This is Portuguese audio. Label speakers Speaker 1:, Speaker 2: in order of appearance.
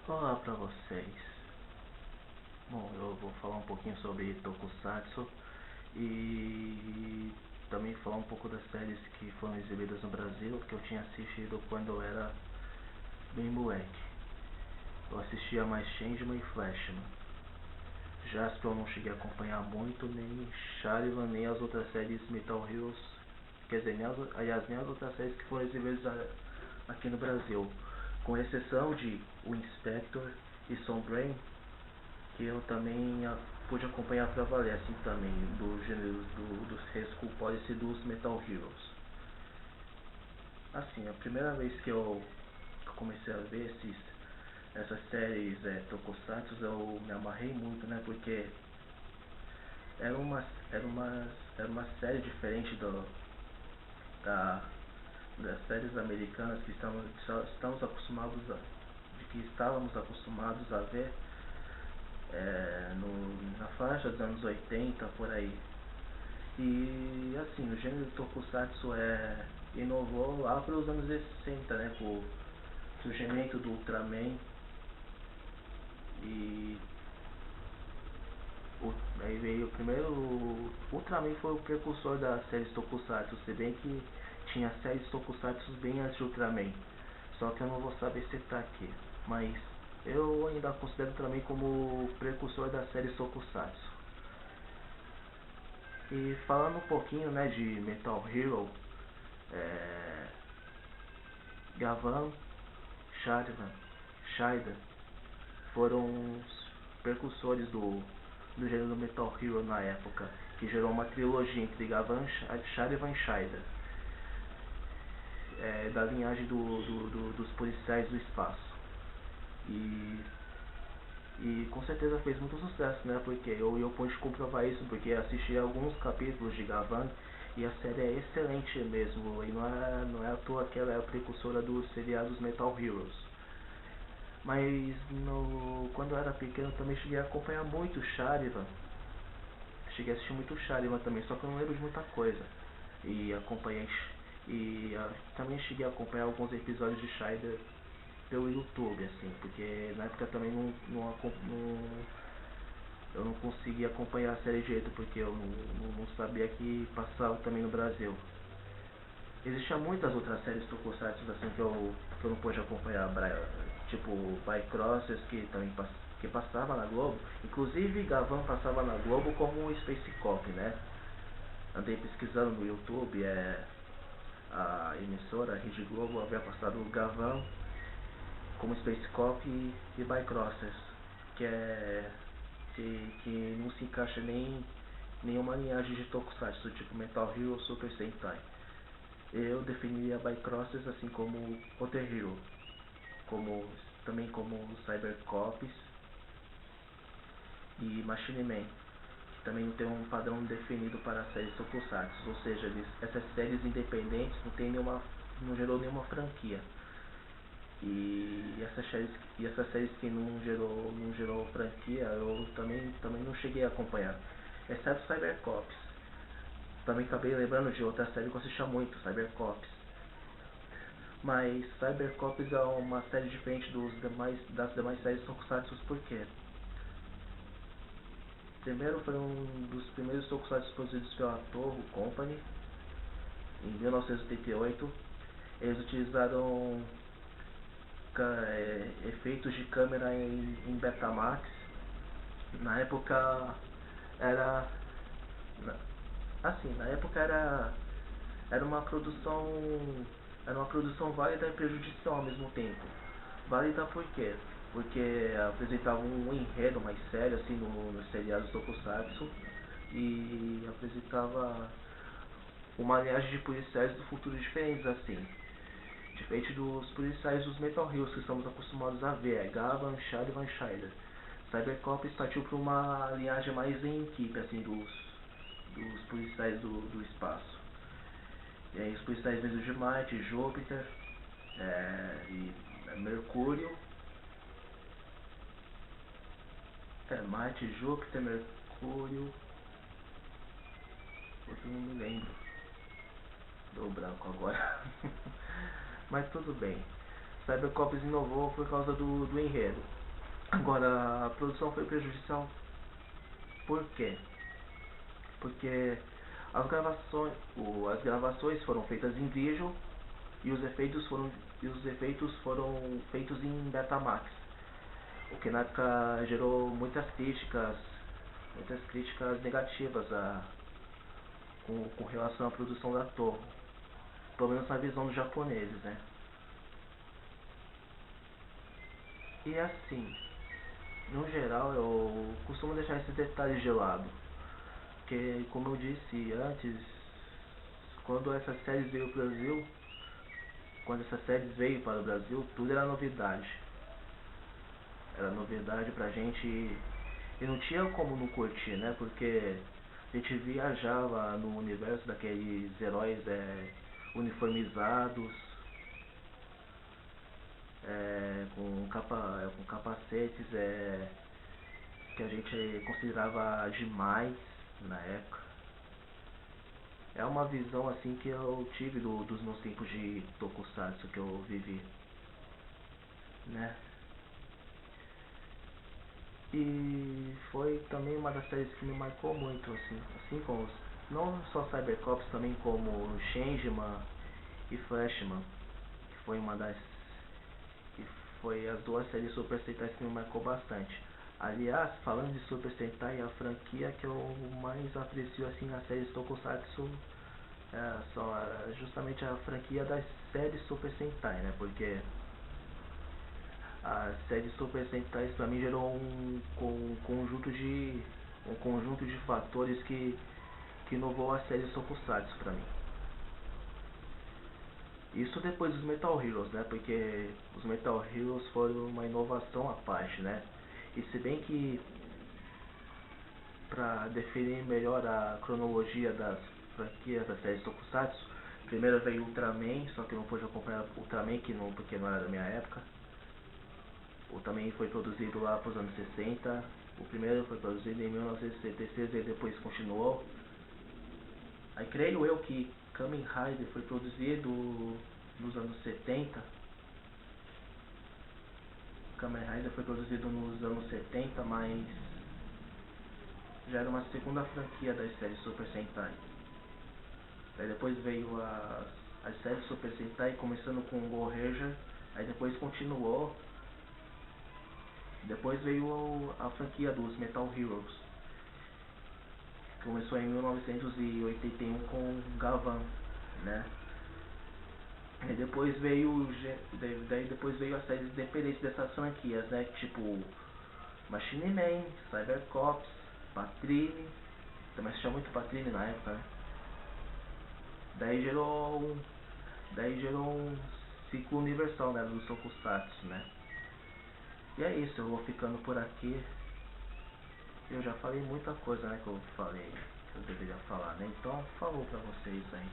Speaker 1: Olá para vocês. Bom, eu vou falar um pouquinho sobre Tokusatsu e também falar um pouco das séries que foram exibidas no Brasil, que eu tinha assistido quando eu era bem moleque. Eu assistia mais Changeman e Flashman. Jaspion eu não cheguei a acompanhar muito, nem Charivan, nem as outras séries Metal Heroes, quer dizer, nem as outras séries que foram exibidas aqui no Brasil, com exceção de O Inspector e Sombrain, que eu também pude acompanhar pra valer, assim também, do gênero dos Rescue Policy dos Metal Heroes. Assim, a primeira vez que eu comecei a ver essas séries Tokusatsu, eu me amarrei muito, né, porque era uma, era uma, era uma série diferente da, das séries americanas que estávamos acostumados a ver na faixa dos anos 80 por aí. E assim, o gênero Tokusatsu inovou lá para os anos 60, né, com o surgimento do Ultraman. E aí veio o primeiro. O Ultraman foi o precursor das séries Tokusatsu, se bem que tinha séries Tokusatsu bem antes de Ultraman. Só que eu não vou saber citar aqui. Mas eu ainda considero Ultraman como o precursor das séries Tokusatsu. E falando um pouquinho, né, de Metal Hero, é, Gavan, Sharivan, Shaida foram os precursores do gênero Metal Hero na época, que gerou uma trilogia entre Gavan, Sharivan e Shaida, da linhagem dos policiais do espaço. E, e com certeza fez muito sucesso, né? Porque eu pude comprovar isso, porque assisti alguns capítulos de Gavan e a série é excelente mesmo. E não é à toa que ela é a precursora dos seriados Metal Heroes. Mas quando eu era pequeno também cheguei a acompanhar muito Sharivan. Cheguei a assistir muito Sharivan também, só que eu não lembro de muita coisa. E acompanhei. Também cheguei a acompanhar alguns episódios de Shider pelo YouTube, assim, porque na época também eu não conseguia acompanhar a série direito, porque eu não sabia que passava também no Brasil. Existiam muitas outras séries tokusatsu assim que eu não pude acompanhar, tipo Bycrossers, que passava na Globo. Inclusive Gavan passava na Globo como Space Cop, né? Andei pesquisando no YouTube, a emissora, a Rede Globo, havia passado o Gavan como Space Cop e Bycrossers, que é que não se encaixa nem nenhuma linhagem de tokusatsu, tipo Metal Hero ou Super Sentai. Eu definiria Bycrossers assim como Other Hero, também como Cybercops e Machine Man, que também não tem um padrão definido para as séries Tokusatsu, ou seja, essas séries independentes não gerou nenhuma franquia. E essas séries que não gerou franquia, eu também não cheguei a acompanhar. Exceto Cybercops. Também acabei lembrando de outra série que eu assistia muito, Cybercops. Mas Cybercops é uma série diferente das demais séries Tokusatsu, por quê? Primeiro, foi um dos primeiros Tokusatsu produzidos pela Toho Company, em 1988. Eles utilizaram efeitos de câmera em Betamax. Na época era na época era uma produção válida e prejudicial ao mesmo tempo. Válida por quê? Porque apresentava um enredo mais sério assim nos seriados Tokusatsu e apresentava uma linhagem de policiais do futuro diferentes assim. Diferente dos policiais dos Metal Heroes que estamos acostumados a ver, Gavan, Sharivan e Shider. Cybercops partiu para uma linhagem mais em equipe assim dos policiais do espaço. E aí os policiais vindo de Marte, Júpiter, e Mercúrio. Marte, Júpiter, Mercúrio. Outro não me lembro. Deu branco agora. Mas tudo bem. Cybercops inovou por causa do enredo. Agora, a produção foi prejudicial por quê? Porque as gravações foram feitas em vídeo e os efeitos foram feitos em Betamax, o que na época gerou muitas críticas negativas com relação à produção da Toho, pelo menos na visão dos japoneses, né? E assim, no geral eu costumo deixar esses detalhes de lado, porque como eu disse antes, quando essas séries veio pro Brasil, quando essas séries veio para o Brasil, tudo era novidade. Era novidade pra gente e não tinha como não curtir, né? Porque a gente viajava no universo daqueles heróis uniformizados, com capacetes que a gente considerava demais na época. É uma visão assim que eu tive dos meus tempos de tokusatsu que eu vivi, né? E foi também uma das séries que me marcou muito, assim como não só Cybercops, também como Changeman e Flashman, que foi uma das que foi as duas séries Super Sentai que me marcou bastante. Aliás, falando de Super Sentai, a franquia que eu mais aprecio assim nas séries Tokusatsu justamente a franquia das séries Super Sentai, né? Porque a série Super Sentai pra mim gerou um conjunto de fatores que inovou a série Tokusatsu pra mim. Isso depois dos Metal Heroes, né? Porque os Metal Heroes foram uma inovação à parte, né? E se bem que para definir melhor a cronologia das franquias da série Tokusatsu, primeiro veio Ultraman, só que eu não pude acompanhar Ultraman porque não era da minha época. O também foi produzido lá para os anos 60. O primeiro foi produzido em 1966 e depois continuou. Aí creio eu que Kamen Rider foi produzido nos anos 70. Kamen Rider foi produzido nos anos 70, mas já era uma segunda franquia das séries Super Sentai. Aí depois veio as séries Super Sentai, começando com o Go-Ranger, aí depois continuou. Depois veio a franquia dos Metal Heroes, que começou em 1981 com Gavan, né? E depois veio as séries independentes dessas franquias, né? Tipo Machine Man, Cybercops, Patrine, também assistia muito Patrine na época, né? Daí gerou um ciclo universal, né, dos Tokusatsu, né? E é isso, eu vou ficando por aqui. Eu já falei muita coisa, né, que eu deveria falar, né? Então, falou pra vocês aí.